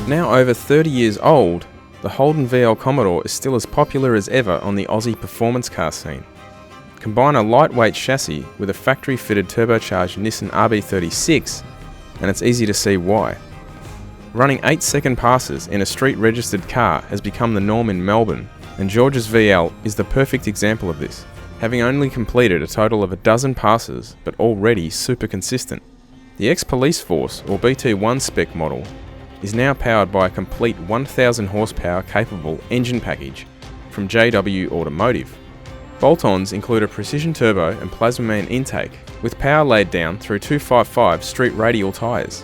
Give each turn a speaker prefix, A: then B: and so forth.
A: Now over 30 years old, the Holden VL Commodore is still as popular as ever on the Aussie performance car scene. Combine a lightweight chassis with a factory-fitted turbocharged Nissan RB30 and it's easy to see why. Running 8-second passes in a street-registered car has become the norm in Melbourne, and George's VL is the perfect example of this, having only completed a total of a dozen passes but already super consistent. The ex-police force or BT1 spec model is now powered by a complete 1000 horsepower capable engine package from JW Automotive. Bolt-ons include a precision turbo and Plazmaman intake with power laid down through 255 street radial tyres.